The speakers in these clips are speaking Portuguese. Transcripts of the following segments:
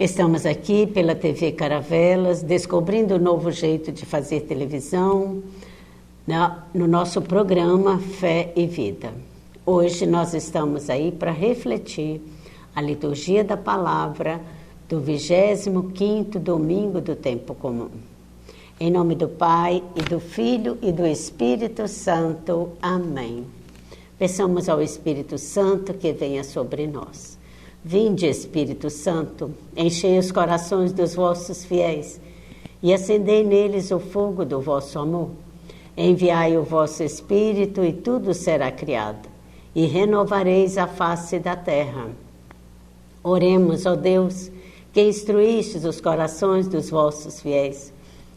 Estamos aqui pela TV Caravelas, descobrindo um novo jeito de fazer televisão, no nosso programa Fé e Vida. Hoje nós estamos aí para refletir a liturgia da palavra do 25º domingo do tempo comum. Em nome do Pai, e do Filho, e do Espírito Santo. Amém. Peçamos ao Espírito Santo que venha sobre nós. Vinde, Espírito Santo, enchei os corações dos vossos fiéis e acendei neles o fogo do vosso amor. Enviai o vosso Espírito e tudo será criado, e renovareis a face da terra. Oremos, ó Deus, que instruístes os corações dos vossos fiéis.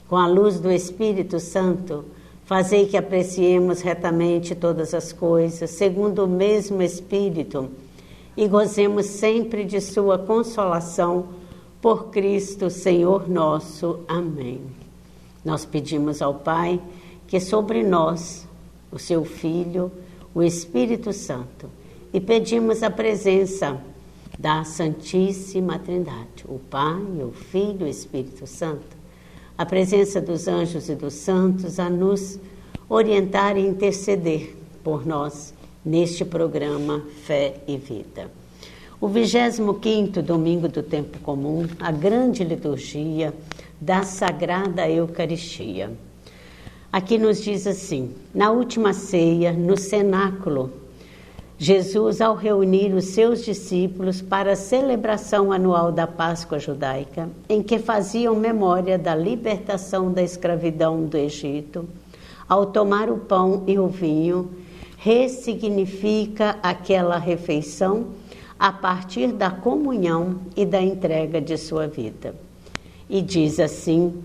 Com a luz do Espírito Santo, fazei que apreciemos retamente todas as coisas, segundo o mesmo Espírito, e gozemos sempre de sua consolação, por Cristo Senhor nosso. Amém. Nós pedimos ao Pai que sobre nós, o seu Filho, o Espírito Santo, e pedimos a presença da Santíssima Trindade, o Pai, o Filho e o Espírito Santo, a presença dos anjos e dos santos a nos orientar e interceder por nós, neste programa Fé e Vida. O 25º domingo do tempo comum, a grande liturgia da Sagrada Eucaristia. Aqui nos diz assim: na última ceia, no cenáculo, Jesus, ao reunir os seus discípulos para a celebração anual da Páscoa judaica, em que faziam memória da libertação da escravidão do Egito, ao tomar o pão e o vinho, ressignifica aquela refeição a partir da comunhão e da entrega de sua vida. E diz assim: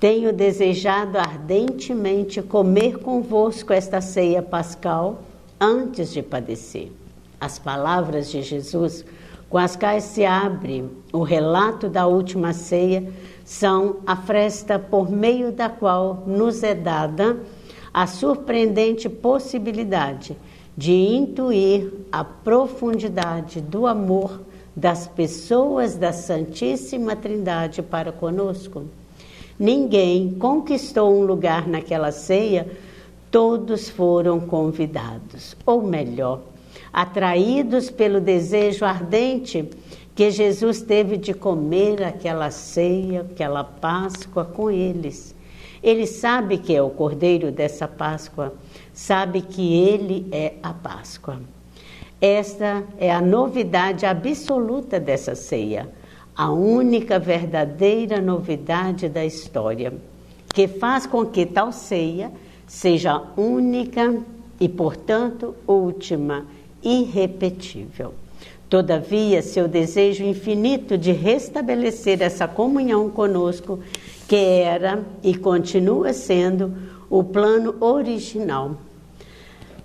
tenho desejado ardentemente comer convosco esta ceia pascal antes de padecer. As palavras de Jesus, com as quais se abre o relato da última ceia, são a fresta por meio da qual nos é dada a surpreendente possibilidade de intuir a profundidade do amor das pessoas da Santíssima Trindade para conosco. Ninguém conquistou um lugar naquela ceia, todos foram convidados, ou melhor, atraídos pelo desejo ardente que Jesus teve de comer aquela ceia, aquela Páscoa com eles. Ele sabe que é o Cordeiro dessa Páscoa, sabe que ele é a Páscoa. Esta é a novidade absoluta dessa ceia, a única verdadeira novidade da história, que faz com que tal ceia seja única e, portanto, última, irrepetível. Todavia, seu desejo infinito de restabelecer essa comunhão conosco, que era e continua sendo o plano original,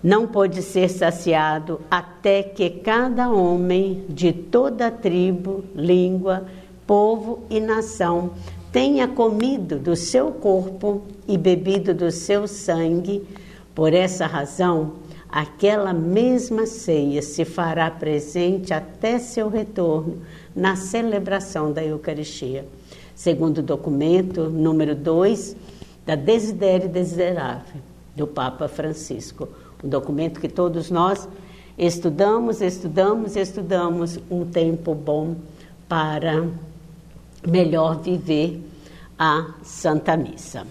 não pôde ser saciado até que cada homem de toda tribo, língua, povo e nação tenha comido do seu corpo e bebido do seu sangue. Por essa razão, aquela mesma ceia se fará presente até seu retorno na celebração da Eucaristia, segundo o documento número 2 da Desidere Desiderável, do Papa Francisco. Um documento que todos nós estudamos um tempo bom para melhor viver a Santa Missa.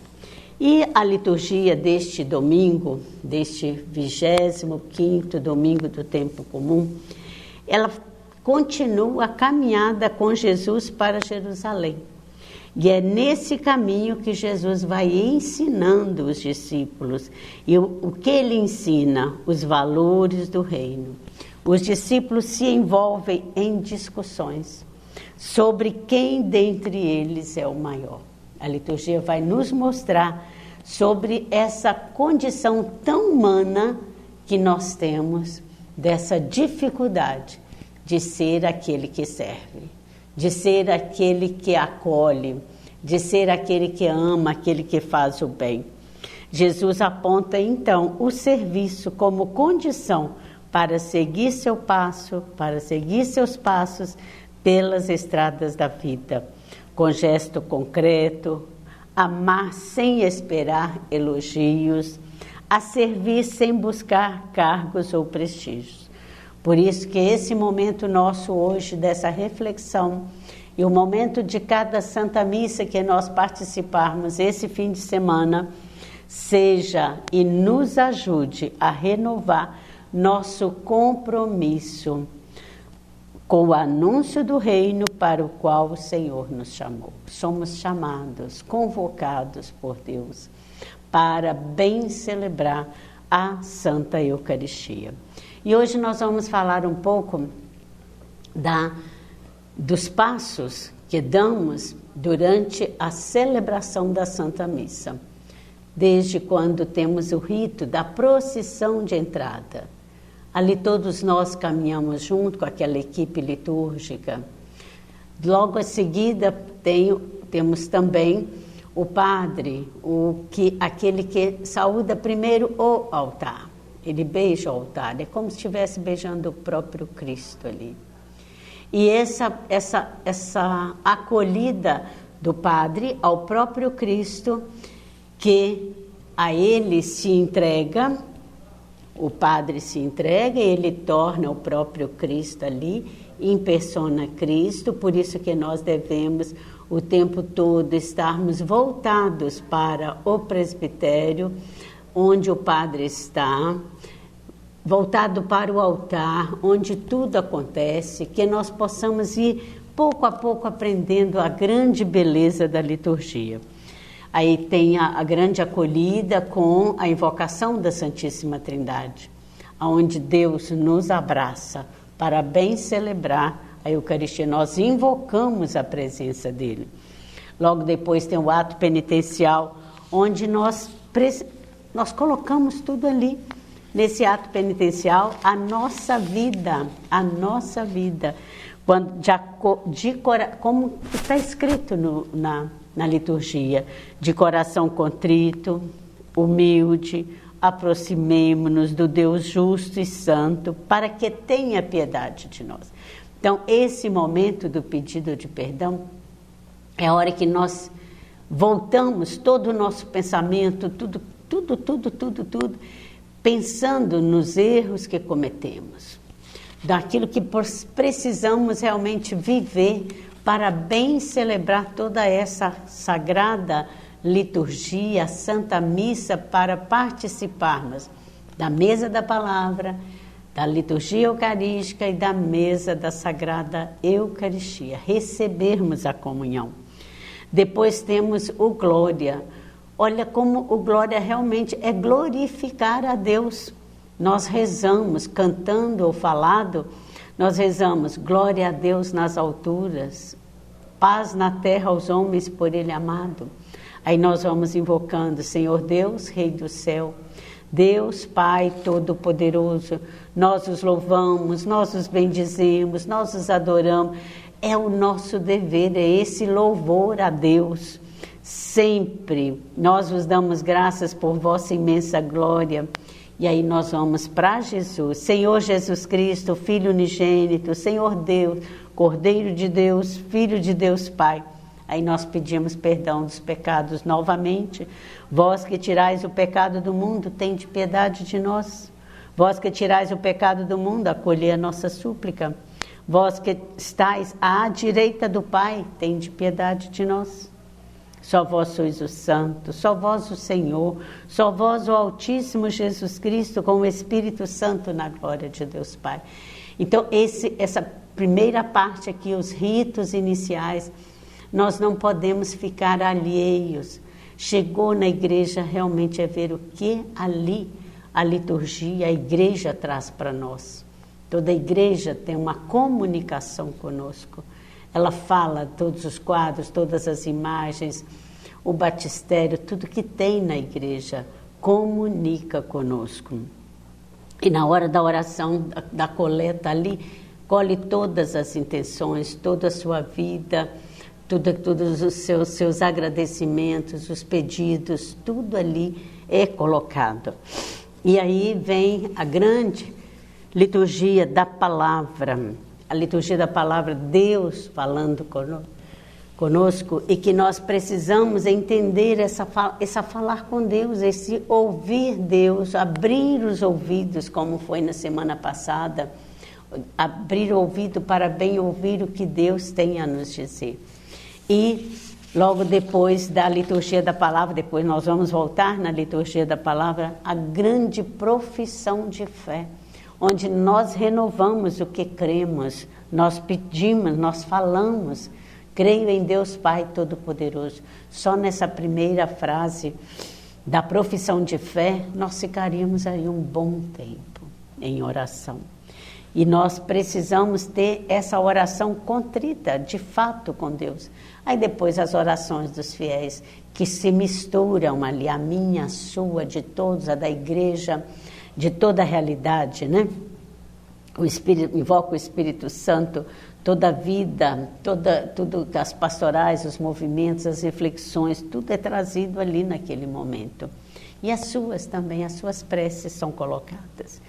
E a liturgia deste domingo, deste 25º domingo do tempo comum, ela continua a caminhada com Jesus para Jerusalém. E é nesse caminho que Jesus vai ensinando os discípulos. E o que ele ensina? Os valores do reino. Os discípulos se envolvem em discussões sobre quem dentre eles é o maior. A liturgia vai nos mostrar sobre essa condição tão humana que nós temos, dessa dificuldade de ser aquele que serve, de ser aquele que acolhe, de ser aquele que ama, aquele que faz o bem. Jesus aponta então o serviço como condição para seguir seu passo, para seguir seus passos pelas estradas da vida, com gesto concreto, amar sem esperar elogios, a servir sem buscar cargos ou prestígios. Por isso que esse momento nosso hoje, dessa reflexão, e o momento de cada Santa Missa que nós participarmos esse fim de semana, seja e nos ajude a renovar nosso compromisso com o anúncio do reino para o qual o Senhor nos chamou. Somos chamados, convocados por Deus para bem celebrar a Santa Eucaristia. E hoje nós vamos falar um pouco dos passos que damos durante a celebração da Santa Missa. Desde quando temos o rito da procissão de entrada. Ali todos nós caminhamos junto com aquela equipe litúrgica. Logo a seguida temos também o padre, aquele que saúda primeiro o altar. Ele beija o altar, é como se estivesse beijando o próprio Cristo ali. E essa acolhida do padre ao próprio Cristo, que a ele se entrega, o padre se entrega, ele torna o próprio Cristo ali, em persona Cristo, por isso que nós devemos o tempo todo estarmos voltados para o presbitério, onde o padre está, voltado para o altar, onde tudo acontece, que nós possamos ir pouco a pouco aprendendo a grande beleza da liturgia. Aí tem a grande acolhida com a invocação da Santíssima Trindade, onde Deus nos abraça para bem celebrar a Eucaristia. Nós invocamos a presença dele. Logo depois tem o ato penitencial, onde nós colocamos tudo ali. Nesse ato penitencial, a nossa vida, como está escrito na liturgia, de coração contrito, humilde, aproximemo-nos do Deus justo e santo, para que tenha piedade de nós. Então, esse momento do pedido de perdão é a hora que nós voltamos todo o nosso pensamento, tudo, pensando nos erros que cometemos, daquilo que precisamos realmente viver para bem celebrar toda essa sagrada liturgia, a Santa Missa, para participarmos da mesa da palavra, da liturgia eucarística e da mesa da Sagrada Eucaristia, recebermos a comunhão. Depois temos o Glória. Olha como o Glória realmente é glorificar a Deus. Nós rezamos, cantando ou falado, nós rezamos, glória a Deus nas alturas, paz na terra aos homens por Ele amado. Aí nós vamos invocando, Senhor Deus, Rei do céu, Deus Pai Todo-Poderoso, nós os louvamos, nós os bendizemos, nós os adoramos. É o nosso dever, é esse louvor a Deus. Sempre nós vos damos graças por vossa imensa glória. E aí nós vamos para Jesus, Senhor Jesus Cristo, Filho unigênito, Senhor Deus, Cordeiro de Deus, Filho de Deus Pai. Aí nós pedimos perdão dos pecados novamente. Vós que tirais o pecado do mundo, tende piedade de nós. Vós que tirais o pecado do mundo, acolhei a nossa súplica. Vós que estáis à direita do Pai, tende piedade de nós. Só vós sois o Santo, só vós o Senhor, só vós o Altíssimo Jesus Cristo, com o Espírito Santo na glória de Deus Pai. Então, essa primeira parte aqui, os ritos iniciais, nós não podemos ficar alheios. Chegou na igreja realmente a ver o que ali a liturgia, a igreja traz para nós. Toda a igreja tem uma comunicação conosco. Ela fala todos os quadros, todas as imagens, o batistério, tudo que tem na igreja, comunica conosco. E na hora da oração, da coleta ali, colhe todas as intenções, toda a sua vida, todos os seus agradecimentos, os pedidos, tudo ali é colocado. E aí vem a grande liturgia da palavra, a liturgia da palavra, Deus falando conosco, e que nós precisamos entender essa falar com Deus, esse ouvir Deus, abrir os ouvidos, como foi na semana passada, abrir o ouvido para bem ouvir o que Deus tem a nos dizer. E logo depois da liturgia da palavra, depois nós vamos voltar na liturgia da palavra, a grande profissão de fé, onde nós renovamos o que cremos, nós pedimos, nós falamos, creio em Deus Pai Todo-Poderoso. Só nessa primeira frase da profissão de fé, nós ficaríamos aí um bom tempo em oração. E nós precisamos ter essa oração contrita, de fato, com Deus. Aí depois as orações dos fiéis, que se misturam ali, a minha, a sua, de todos, a da igreja, de toda a realidade, né? Invoca o Espírito Santo, toda a vida, tudo, as pastorais, os movimentos, as reflexões, tudo é trazido ali naquele momento. E as suas também, as suas preces são colocadas.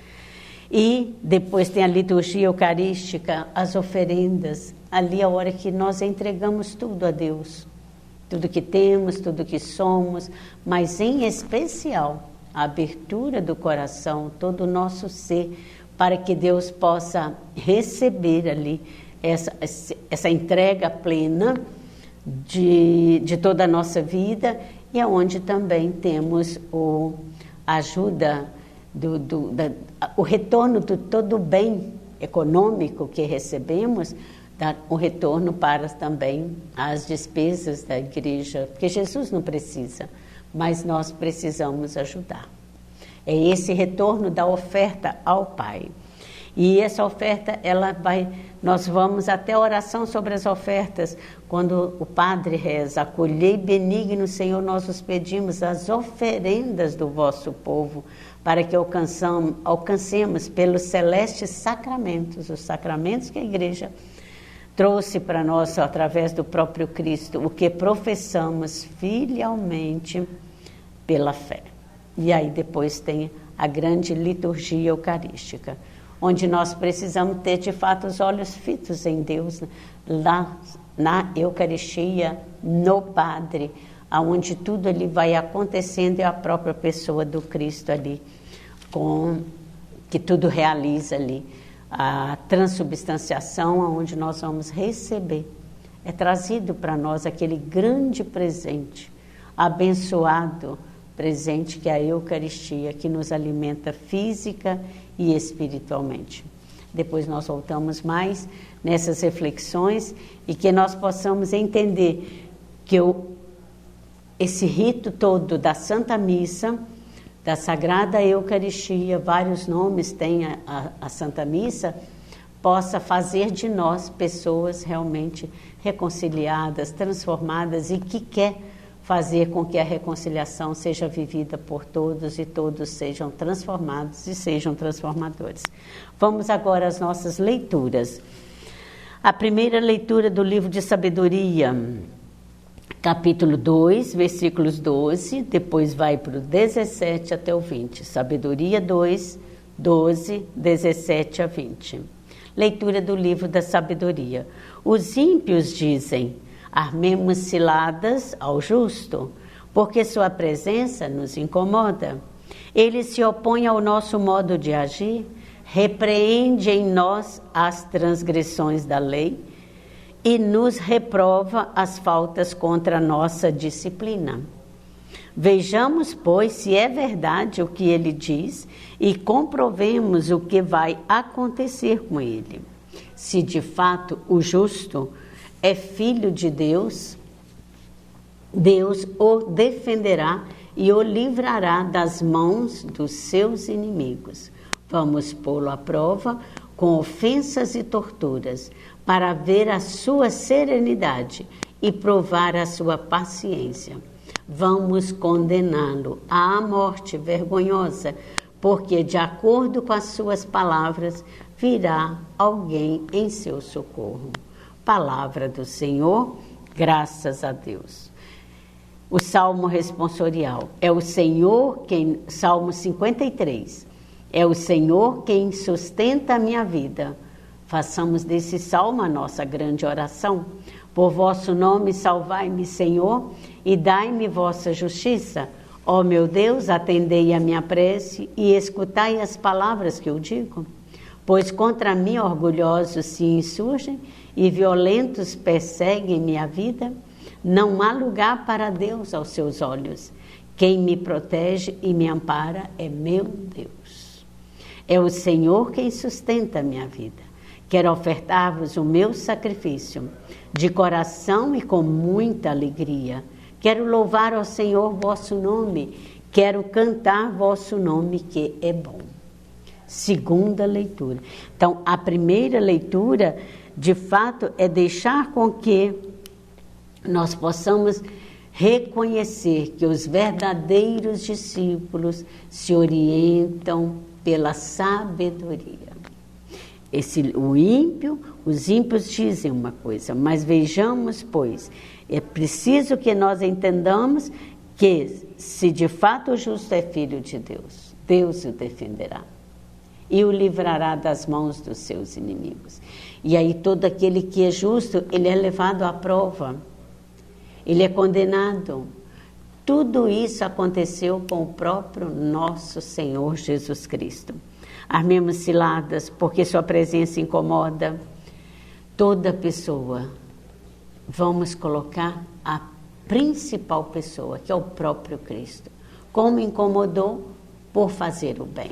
E depois tem a liturgia eucarística, as oferendas, ali a hora que nós entregamos tudo a Deus, tudo que temos, tudo que somos, mas em especial a abertura do coração, todo o nosso ser, para que Deus possa receber ali essa entrega plena de toda a nossa vida, e aonde também temos a ajuda, o retorno de todo o bem econômico que recebemos, o retorno para também as despesas da igreja, porque Jesus não precisa, mas nós precisamos ajudar. É esse retorno da oferta ao Pai. E essa oferta, nós vamos até a oração sobre as ofertas, quando o Padre reza, acolhei benigno, Senhor, nós os pedimos as oferendas do vosso povo, para que alcancemos pelos celestes sacramentos, os sacramentos que a igreja trouxe para nós através do próprio Cristo, o que professamos filialmente pela fé. E aí depois tem a grande liturgia eucarística, onde nós precisamos ter de fato os olhos fitos em Deus, lá na Eucaristia, no Padre, onde tudo ali vai acontecendo, é a própria pessoa do Cristo ali, que tudo realiza ali. A transubstanciação, onde nós vamos receber, é trazido para nós aquele grande presente, abençoado presente que é a Eucaristia, que nos alimenta física e espiritualmente. Depois nós voltamos mais nessas reflexões e que nós possamos entender que esse rito todo da Santa Missa, da Sagrada Eucaristia, vários nomes tem a Santa Missa, possa fazer de nós pessoas realmente reconciliadas, transformadas e que quer fazer com que a reconciliação seja vivida por todos e todos sejam transformados e sejam transformadores. Vamos agora às nossas leituras. A primeira leitura do livro de Sabedoria, capítulo 2, versículos 12, depois vai para o 17 até o 20. Sabedoria 2, 12, 17 a 20. Leitura do livro da Sabedoria. Os ímpios dizem, armemos ciladas ao justo, porque sua presença nos incomoda. Ele se opõe ao nosso modo de agir, repreende em nós as transgressões da lei e nos reprova as faltas contra a nossa disciplina. Vejamos, pois, se é verdade o que ele diz e comprovemos o que vai acontecer com ele. Se de fato o justo é filho de Deus, Deus o defenderá e o livrará das mãos dos seus inimigos. Vamos pô-lo à prova com ofensas e torturas, para ver a sua serenidade e provar a sua paciência. Vamos condená-lo à morte vergonhosa, porque de acordo com as suas palavras virá alguém em seu socorro. Palavra do Senhor, graças a Deus. O Salmo responsorial é o Senhor quem, Salmo 53, é o Senhor quem sustenta a minha vida. Façamos desse salmo a nossa grande oração. Por vosso nome salvai-me, Senhor, e dai-me vossa justiça. Ó meu Deus, atendei a minha prece e escutai as palavras que eu digo. Pois contra mim orgulhosos se insurgem e violentos perseguem minha vida. Não há lugar para Deus aos seus olhos. Quem me protege e me ampara é meu Deus. É o Senhor quem sustenta a minha vida. Quero ofertar-vos o meu sacrifício, de coração e com muita alegria. Quero louvar ao Senhor vosso nome, quero cantar vosso nome que é bom. Segunda leitura. Então, a primeira leitura, de fato, é deixar com que nós possamos reconhecer que os verdadeiros discípulos se orientam pela sabedoria. Os ímpios dizem uma coisa, mas vejamos, pois, é preciso que nós entendamos que, se de fato o justo é filho de Deus, Deus o defenderá e o livrará das mãos dos seus inimigos. E aí todo aquele que é justo, ele é levado à prova, ele é condenado. Tudo isso aconteceu com o próprio nosso Senhor Jesus Cristo. Armemos ciladas, porque sua presença incomoda toda pessoa. Vamos colocar a principal pessoa, que é o próprio Cristo. Como incomodou? Por fazer o bem.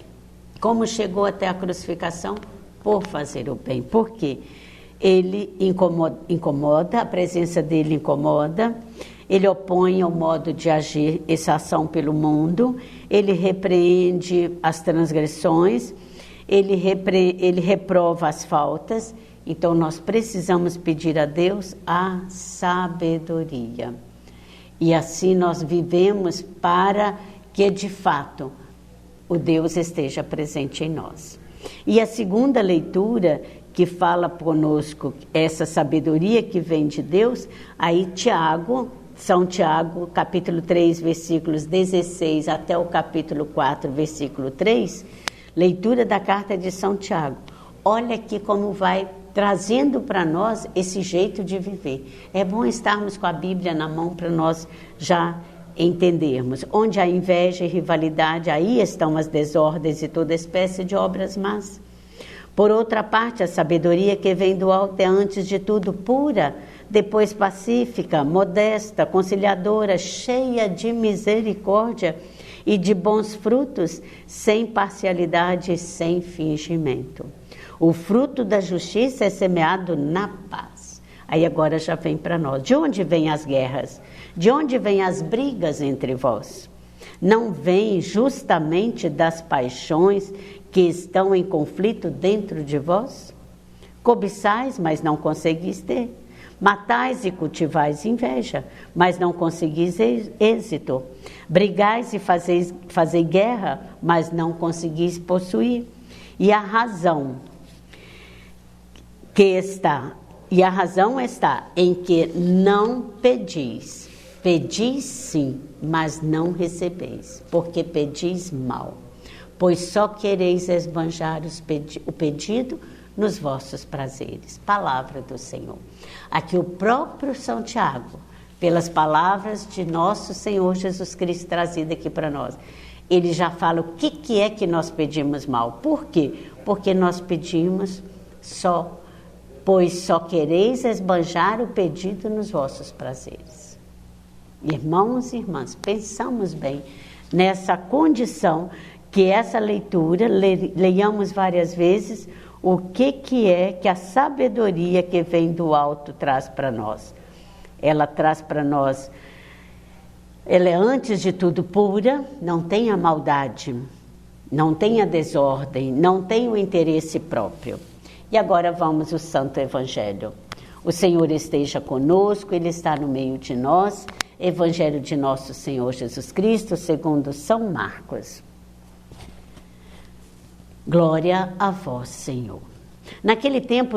Como chegou até a crucificação? Por fazer o bem. Por quê? Ele incomoda, a presença dele incomoda, ele opõe ao modo de agir essa ação pelo mundo, ele repreende as transgressões, ele reprova as faltas. Então nós precisamos pedir a Deus a sabedoria. E assim nós vivemos para que de fato o Deus esteja presente em nós. E a segunda leitura que fala conosco essa sabedoria que vem de Deus, aí São Tiago, capítulo 3, versículos 16 até o capítulo 4, versículo 3, leitura da carta de São Tiago. Olha aqui como vai trazendo para nós esse jeito de viver. É bom estarmos com a Bíblia na mão para nós já entendermos. Onde há inveja e rivalidade, aí estão as desordens e toda espécie de obras más. Por outra parte, a sabedoria que vem do alto é antes de tudo pura, depois pacífica, modesta, conciliadora, cheia de misericórdia e de bons frutos, sem parcialidade e sem fingimento. O fruto da justiça é semeado na paz. Aí agora já vem para nós. De onde vêm as guerras? De onde vêm as brigas entre vós? Não vêm justamente das paixões que estão em conflito dentro de vós? Cobiçais, mas não conseguis ter. Matais e cultivais inveja, mas não conseguis êxito. Brigais e fazei guerra, mas não conseguis possuir. E a razão está em que não pedis. Pedis sim, mas não recebeis, porque pedis mal. Pois só quereis esbanjar o pedido nos vossos prazeres. Palavra do Senhor. Aqui o próprio São Tiago, pelas palavras de nosso Senhor Jesus Cristo trazida aqui para nós, ele já fala o que é que nós pedimos mal. Por quê? Porque nós pedimos pois só quereis esbanjar o pedido nos vossos prazeres. Irmãos e irmãs, pensamos bem nessa condição que essa leitura, leiamos várias vezes, o que é que a sabedoria que vem do alto traz para nós. Ela traz para nós, ela é antes de tudo pura, não tem a maldade, não tem a desordem, não tem o interesse próprio. E agora vamos ao Santo Evangelho. O Senhor esteja conosco, Ele está no meio de nós. Evangelho de nosso Senhor Jesus Cristo, segundo São Marcos. Glória a vós, Senhor. Naquele tempo,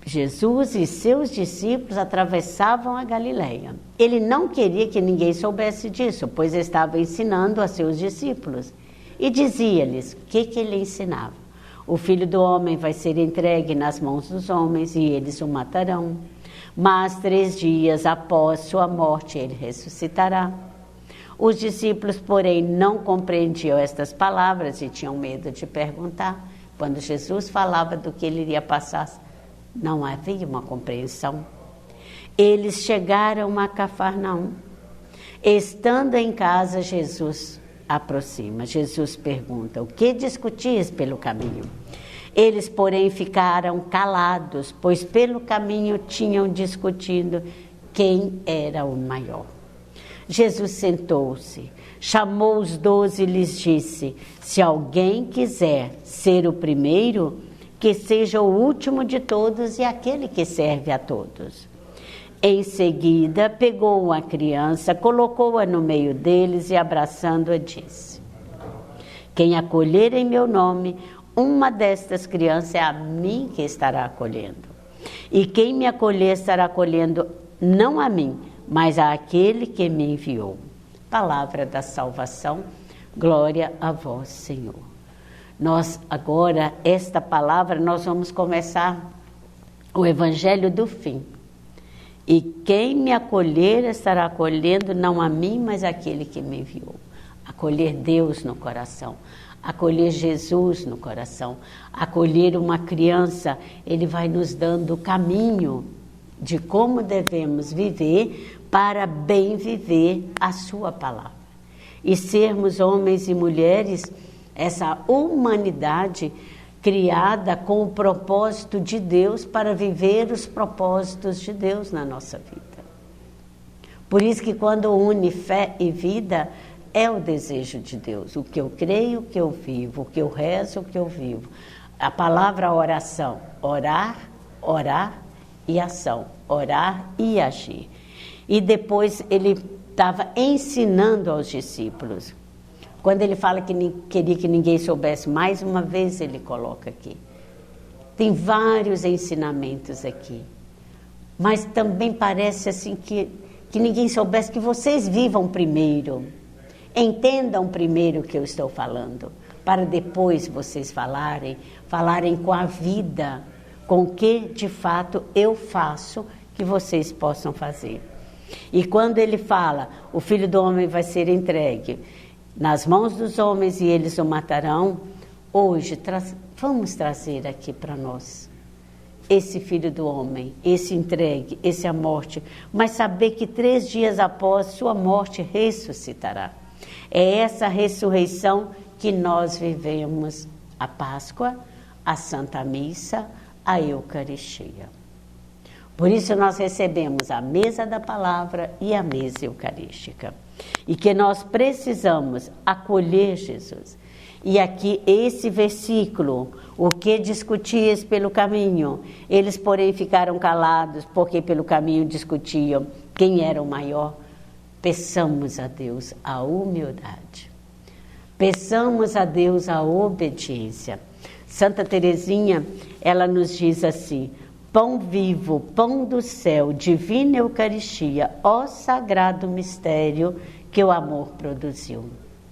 Jesus e seus discípulos atravessavam a Galileia. Ele não queria que ninguém soubesse disso, pois estava ensinando a seus discípulos. E dizia-lhes, o que ele ensinava? O Filho do Homem vai ser entregue nas mãos dos homens e eles o matarão. Mas 3 dias após sua morte ele ressuscitará. Os discípulos, porém, não compreendiam estas palavras e tinham medo de perguntar. Quando Jesus falava do que ele iria passar, não havia uma compreensão. Eles chegaram a Cafarnaum. Estando em casa, Jesus aproxima. Jesus pergunta: o que discutis pelo caminho? Eles, porém, ficaram calados, pois pelo caminho tinham discutido quem era o maior. Jesus sentou-se, chamou os 12 e lhes disse: se alguém quiser ser o primeiro, que seja o último de todos e aquele que serve a todos. Em seguida, pegou uma criança, colocou-a no meio deles e, abraçando-a, disse: quem acolher em meu nome uma destas crianças, é a mim que estará acolhendo. E quem me acolher estará acolhendo não a mim, mas àquele que me enviou. Palavra da salvação, glória a vós, Senhor. Nós agora, esta palavra, nós vamos começar o Evangelho do fim. E quem me acolher estará acolhendo não a mim, mas àquele que me enviou. Acolher Deus no coração, acolher Jesus no coração, acolher uma criança, ele vai nos dando o caminho de como devemos viver para bem viver a sua palavra. E sermos homens e mulheres, essa humanidade criada com o propósito de Deus para viver os propósitos de Deus na nossa vida. Por isso que quando une fé e vida, é o desejo de Deus. O que eu creio, o que eu vivo, o que eu rezo, o que eu vivo. A palavra oração, orar, orar e ação, orar e agir. E depois ele estava ensinando aos discípulos. Quando ele fala que queria que ninguém soubesse, mais uma vez ele coloca aqui. Tem vários ensinamentos aqui. Mas também parece assim que ninguém soubesse, que vocês vivam primeiro. Entendam primeiro o que eu estou falando, para depois vocês falarem com a vida, com o que de fato eu faço, que vocês possam fazer. E quando ele fala, o Filho do Homem vai ser entregue nas mãos dos homens e eles o matarão, hoje vamos trazer aqui para nós esse Filho do Homem, esse entregue, esse a morte, mas saber que 3 dias após sua morte ressuscitará. É essa ressurreição que nós vivemos a Páscoa, a Santa Missa, a Eucaristia. Por isso nós recebemos a mesa da palavra e a mesa eucarística. E que nós precisamos acolher Jesus. E aqui esse versículo, o que discutis pelo caminho, eles porém ficaram calados, porque pelo caminho discutiam quem era o maior. Peçamos a Deus a humildade. Peçamos a Deus a obediência. Santa Teresinha, ela nos diz assim: pão vivo, pão do céu, divina Eucaristia, ó sagrado mistério que o amor produziu.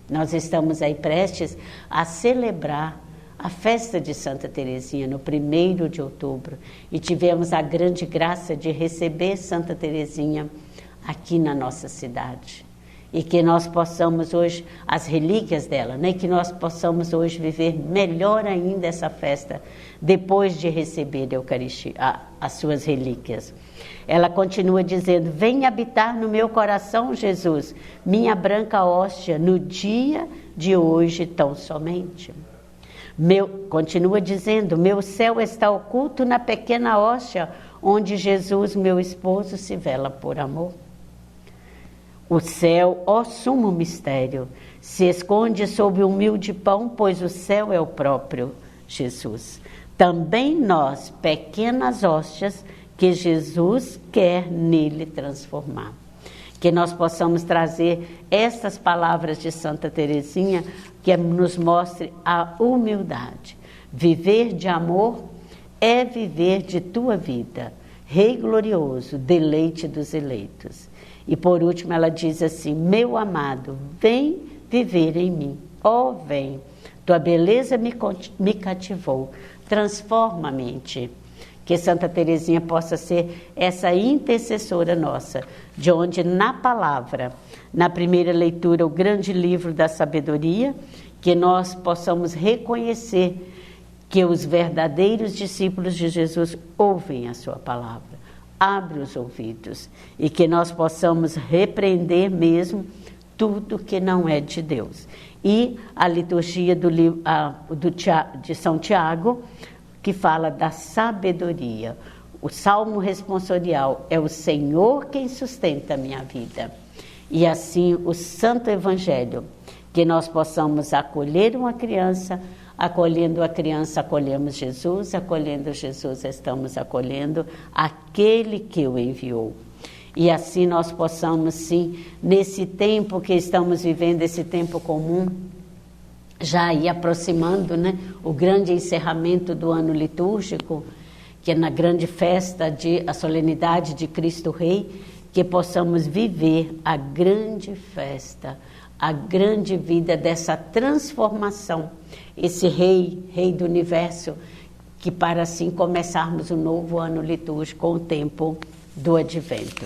Nós estamos aí prestes a celebrar a festa de Santa Teresinha no 1º de outubro e tivemos a grande graça de receber Santa Teresinha aqui na nossa cidade. E que nós possamos hoje, as relíquias dela, né? Que nós possamos hoje viver melhor ainda essa festa, depois de receber a Eucaristia, as suas relíquias. Ela continua dizendo: vem habitar no meu coração, Jesus, minha branca hóstia, no dia de hoje tão somente. Continua dizendo: meu céu está oculto na pequena hóstia, onde Jesus, meu esposo, se vela por amor. O céu, ó sumo mistério, se esconde sob o humilde pão, pois o céu é o próprio Jesus. Também nós, pequenas hóstias, que Jesus quer nele transformar. Que nós possamos trazer estas palavras de Santa Teresinha, que nos mostre a humildade. Viver de amor é viver de tua vida. Rei glorioso, deleite dos eleitos. E por último ela diz assim: meu amado, vem viver em mim. Ó, vem, tua beleza me cativou, transforma a mente. Que Santa Teresinha possa ser essa intercessora nossa, de onde na palavra, na primeira leitura, o grande livro da sabedoria, que nós possamos reconhecer que os verdadeiros discípulos de Jesus ouvem a sua palavra. Abre os ouvidos e que nós possamos repreender mesmo tudo que não é de Deus. E a liturgia de São Tiago, que fala da sabedoria. O salmo responsorial é o Senhor quem sustenta a minha vida. E assim o Santo Evangelho, que nós possamos acolher uma criança, acolhendo a criança, acolhemos Jesus, acolhendo Jesus, estamos acolhendo aquele que o enviou. E assim nós possamos, sim, nesse tempo que estamos vivendo, esse tempo comum, já ir aproximando, né, o grande encerramento do ano litúrgico, que é na grande festa, a solenidade de Cristo Rei, que possamos viver a grande festa, a grande vida dessa transformação, esse Rei do Universo, que para assim começarmos o novo ano litúrgico com o tempo do Advento.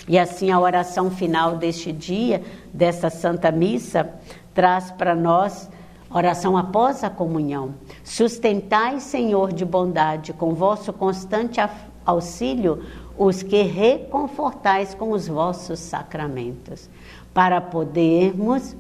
E assim a oração final deste dia, dessa Santa Missa, traz para nós oração após a comunhão. Sustentai, Senhor de bondade, com vosso constante auxílio, os que reconfortais com os vossos sacramentos, para podermos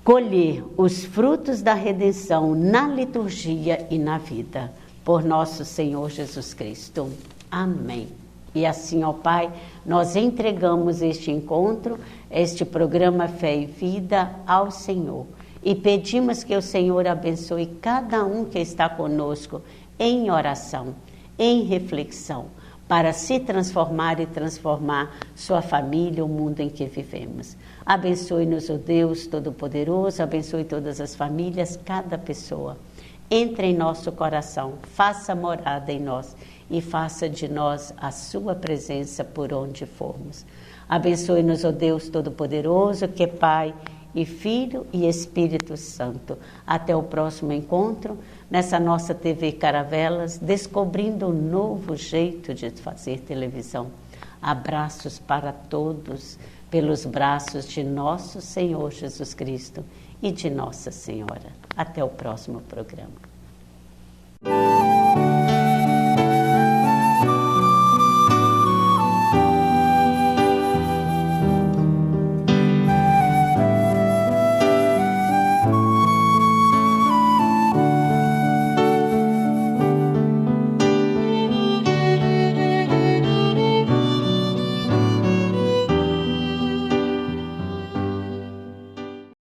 colher os frutos da redenção na liturgia e na vida. Por nosso Senhor Jesus Cristo. Amém. E assim, ó Pai, nós entregamos este encontro, este programa Fé e Vida ao Senhor. E pedimos que o Senhor abençoe cada um que está conosco em oração, em reflexão, para se transformar e transformar sua família, o mundo em que vivemos. Abençoe-nos, o Deus Todo-Poderoso, abençoe todas as famílias, cada pessoa. Entre em nosso coração, faça morada em nós e faça de nós a sua presença por onde formos. Abençoe-nos, o Deus Todo-Poderoso, que é Pai e Filho e Espírito Santo. Até o próximo encontro, nessa nossa TV Caravelas, descobrindo um novo jeito de fazer televisão. Abraços para todos, pelos braços de nosso Senhor Jesus Cristo e de Nossa Senhora. Até o próximo programa.